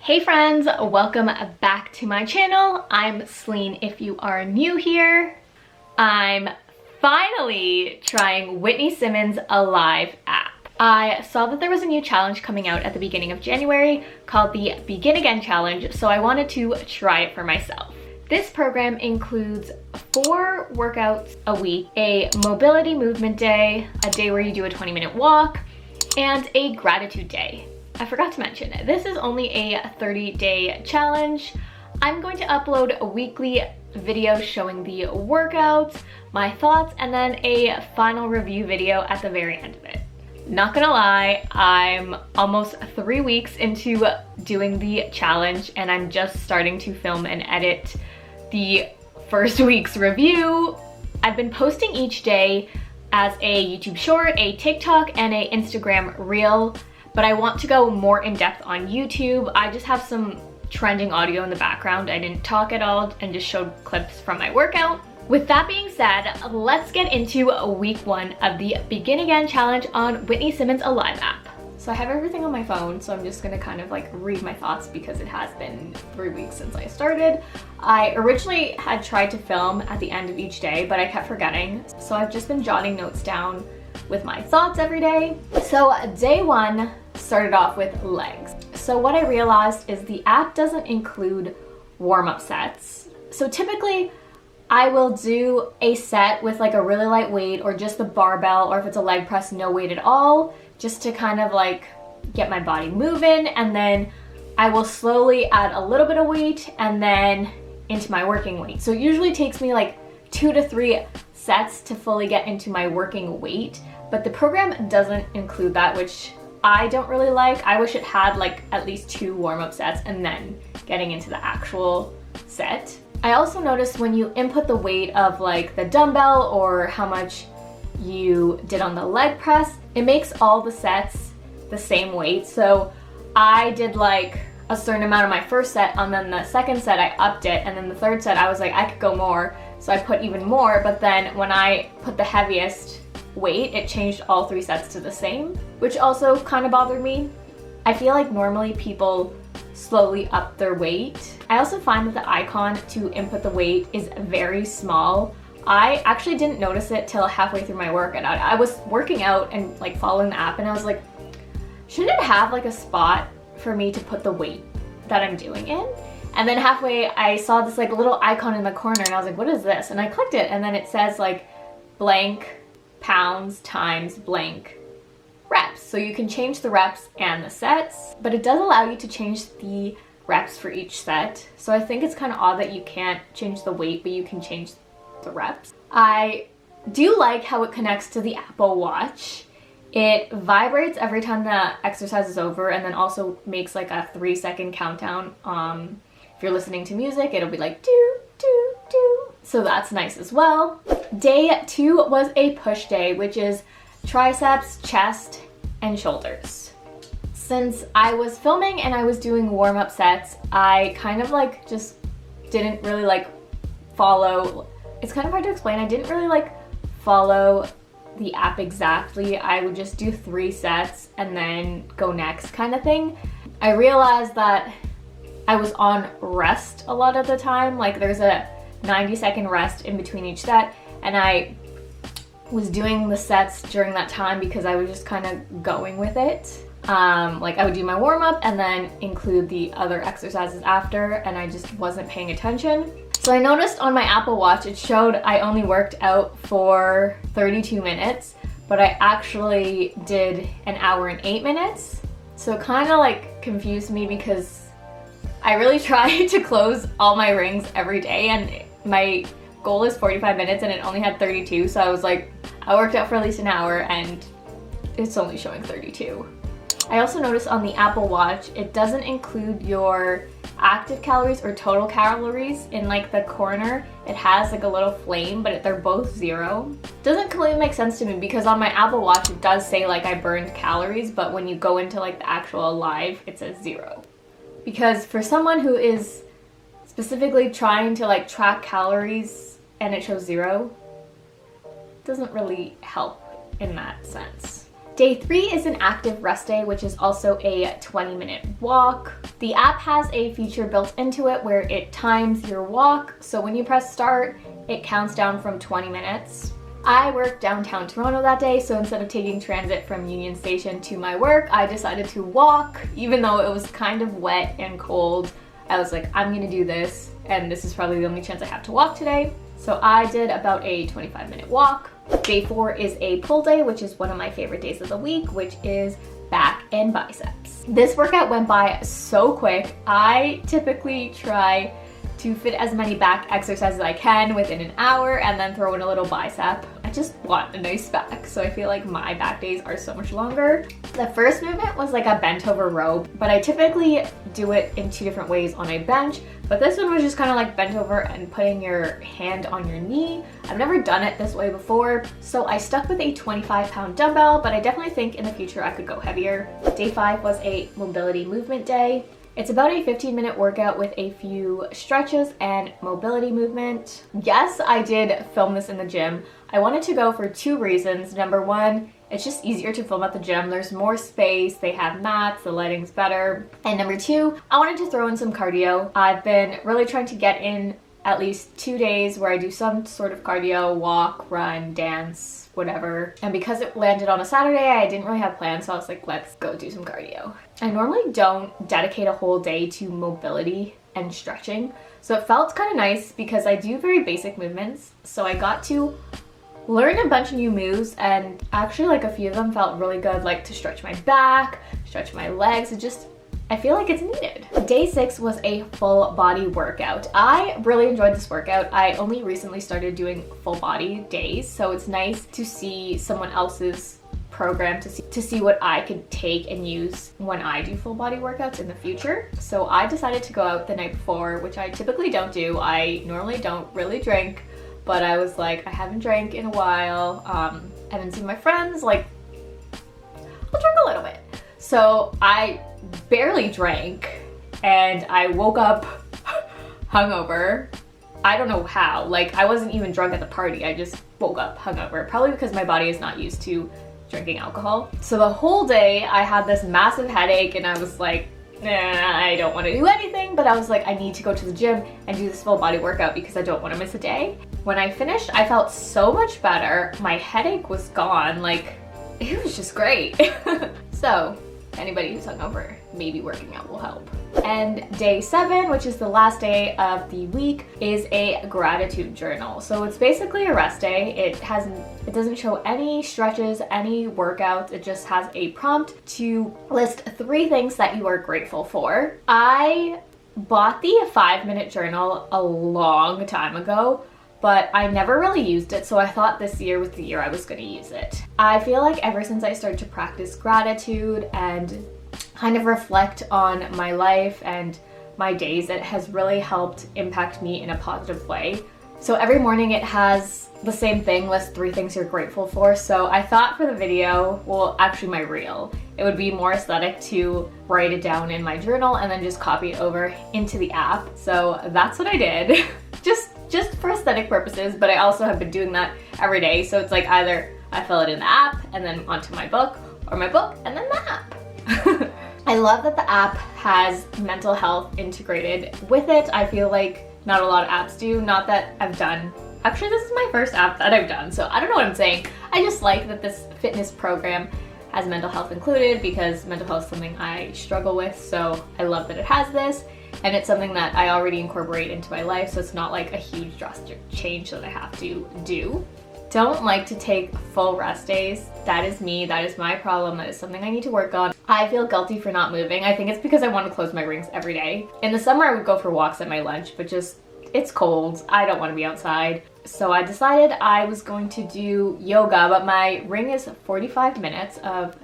Hey friends, welcome back to my channel. I'm Celine if you are new here. I'm finally trying Whitney Simmons' Alive app. I saw that there was a new challenge coming out at the beginning of January called the Begin Again Challenge, so I wanted to try it for myself. This program includes 4 workouts a week, a mobility movement day, a day where you do a 20-minute walk, and a gratitude day. I forgot to mention, this is only a 30-day challenge. I'm going to upload a weekly video showing the workouts, my thoughts, and then a final review video at the very end of it. Not gonna lie, I'm almost 3 weeks into doing the challenge and I'm just starting to film and edit the first week's review. I've been posting each day as a YouTube short, a TikTok, and a Instagram reel. But I want to go more in depth on YouTube. I just have some trending audio in the background. I didn't talk at all and just showed clips from my workout. With that being said, let's get into week 1 of the Begin Again challenge on Whitney Simmons' Alive app. So I have everything on my phone, so I'm just gonna kind of like read my thoughts because it has been 3 weeks since I started. I originally had tried to film at the end of each day, but I kept forgetting. So I've just been jotting notes down with my thoughts every day. So day 1 started off with legs. So what I realized is the app doesn't include warm-up sets. So typically I will do a set with like a really light weight or just the barbell, or if it's a leg press, no weight at all, just to kind of like get my body moving, and then I will slowly add a little bit of weight and then into my working weight. So it usually takes me like 2 to 3 sets to fully get into my working weight, but the program doesn't include that, which I don't really like. I wish it had like at least 2 warm-up sets and then getting into the actual set. I also noticed when you input the weight of like the dumbbell or how much you did on the leg press, it makes all the sets the same weight. So I did like a certain amount of my first set, and then the second set I upped it, and then the third set I was like, I could go more, so I put even more. But then when I put the heaviest weight, it changed all 3 sets to the same, which also kind of bothered me. I feel like normally people slowly up their weight. I also find that the icon to input the weight is very small. I actually didn't notice it till halfway through my workout. I was working out and like following the app, and I was like, shouldn't it have like a spot for me to put the weight that I'm doing in? And then halfway I saw this like little icon in the corner and I was like, what is this? And I clicked it, and then it says like blank pounds times blank reps. So you can change the reps and the sets, but it does allow you to change the reps for each set. So I think it's kind of odd that you can't change the weight, but you can change the reps. I do like how it connects to the Apple Watch. It vibrates every time the exercise is over, and then also makes like a 3-second countdown. If you're listening to music, it'll be like do, do, do. So that's nice as well. Day 2 was a push day, which is triceps, chest, and shoulders. Since I was filming and I was doing warm-up sets, I kind of like just didn't really like follow. It's kind of hard to explain. I didn't really like follow the app exactly. I would just do 3 sets and then go next kind of thing. I realized that I was on rest a lot of the time. Like there's a 90-second rest in between each set, and I was doing the sets during that time because I was just kind of going with it. Like I would do my warm-up and then include the other exercises after, and I just wasn't paying attention. So I noticed on my Apple Watch it showed I only worked out for 32 minutes, but I actually did an hour and 8 minutes. So it kind of like confused me because I really try to close all my rings every day, and my goal is 45 minutes and it only had 32. So I was like, I worked out for at least an hour and it's only showing 32. I also noticed on the Apple Watch, it doesn't include your active calories or total calories in like the corner. It has like a little flame, but they're both 0. Doesn't completely make sense to me because on my Apple Watch it does say like I burned calories, but when you go into like the actual Alive, it says 0. Because for someone who is specifically trying to like track calories and it shows 0, doesn't really help in that sense. Day 3 is an active rest day, which is also a 20-minute walk. The app has a feature built into it where it times your walk. So when you press start, it counts down from 20 minutes. I work downtown Toronto that day, so instead of taking transit from Union Station to my work, I decided to walk, even though it was kind of wet and cold. I was like, I'm gonna do this, and this is probably the only chance I have to walk today. So I did about a 25-minute walk. Day 4 is a pull day, which is one of my favorite days of the week, which is back and biceps. This workout went by so quick. I typically try to fit as many back exercises as I can within an hour and then throw in a little bicep. I just want a nice back, so I feel like my back days are so much longer. The first movement was like a bent over row, but I typically do it in 2 different ways on a bench, but this one was just kind of like bent over and putting your hand on your knee. I've never done it this way before, so I stuck with a 25-pound dumbbell, but I definitely think in the future I could go heavier. Day 5 was a mobility movement day. It's about a 15-minute workout with a few stretches and mobility movement. Yes, I did film this in the gym. I wanted to go for 2 reasons. Number 1, it's just easier to film at the gym. There's more space, they have mats, the lighting's better. And number 2, I wanted to throw in some cardio. I've been really trying to get in at least 2 days where I do some sort of cardio, walk, run, dance, whatever. And because it landed on a Saturday, I didn't really have plans, so I was like, let's go do some cardio. I normally don't dedicate a whole day to mobility and stretching, so it felt kind of nice because I do very basic movements. So I got to learn a bunch of new moves, and actually like a few of them felt really good, like to stretch my back, stretch my legs. I feel like it's needed. Day 6 was a full body workout. I really enjoyed this workout. I only recently started doing full body days, so it's nice to see someone else's program to see what I could take and use when I do full body workouts in the future. So I decided to go out the night before, which I typically don't do. I normally don't really drink, but I was like, I haven't drank in a while. I haven't seen my friends, like, I'll drink a little bit. So I barely drank and I woke up hungover. I don't know how, like I wasn't even drunk at the party. I just woke up hungover, probably because my body is not used to drinking alcohol. So the whole day I had this massive headache and I was like, nah, I don't want to do anything, but I was like, I need to go to the gym and do this full body workout because I don't want to miss a day. When I finished, I felt so much better. My headache was gone. Like, it was just great. So anybody who's hungover, maybe working out will help. And day 7, which is the last day of the week, is a gratitude journal. So it's basically a rest day. It doesn't show any stretches, any workouts. It just has a prompt to list 3 things that you are grateful for. I bought the 5-minute journal a long time ago, but I never really used it, so I thought this year was the year I was going to use it. I feel like ever since I started to practice gratitude and kind of reflect on my life and my days, it has really helped impact me in a positive way. So every morning it has the same thing, list 3 things you're grateful for. So I thought for the video, well actually my reel, it would be more aesthetic to write it down in my journal and then just copy it over into the app. So that's what I did. just for aesthetic purposes, but I also have been doing that every day. So it's like either I fill it in the app and then onto my book, or my book and then the app. I love that the app has mental health integrated with it. I feel like not a lot of apps do. Not that I've done, actually this is my first app that I've done, so I don't know what I'm saying. I just like that this fitness program has mental health included because mental health is something I struggle with, so I love that it has this. And it's something that I already incorporate into my life, so it's not like a huge drastic change that I have to do. Don't like to take full rest days. That is me, that is my problem, that is something I need to work on. I feel guilty for not moving. I think it's because I want to close my rings every day. In the summer I would go for walks at my lunch, but it's cold. I don't want to be outside. So I decided I was going to do yoga, but my ring is 45 minutes of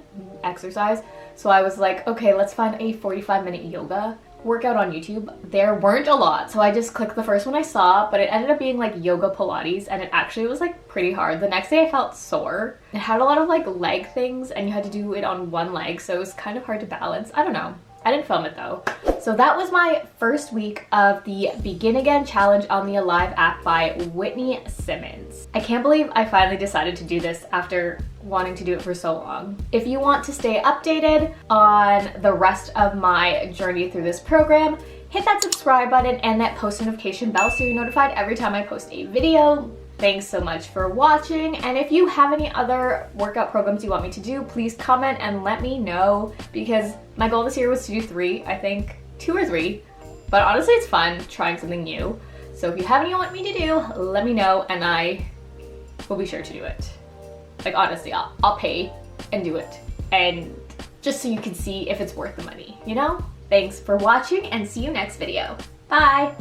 exercise. So I was like, okay, let's find a 45-minute yoga workout on YouTube. There weren't a lot, so I just clicked the first one I saw, but it ended up being like yoga Pilates, and it actually was like pretty hard. The next day I felt sore. It had a lot of like leg things and you had to do it on one leg, so it was kind of hard to balance. I don't know. I didn't film it though. So that was my first week of the Begin Again challenge on the Alive app by Whitney Simmons. I can't believe I finally decided to do this after wanting to do it for so long. If you want to stay updated on the rest of my journey through this program, hit that subscribe button and that post notification bell so you're notified every time I post a video. Thanks so much for watching, and if you have any other workout programs you want me to do, please comment and let me know, because my goal this year was to do 3, I think 2 or 3, but honestly it's fun trying something new. So if you have any you want me to do, let me know and I will be sure to do it. Like honestly, I'll pay and do it, and just so you can see if it's worth the money, you know? Thanks for watching and see you next video. Bye!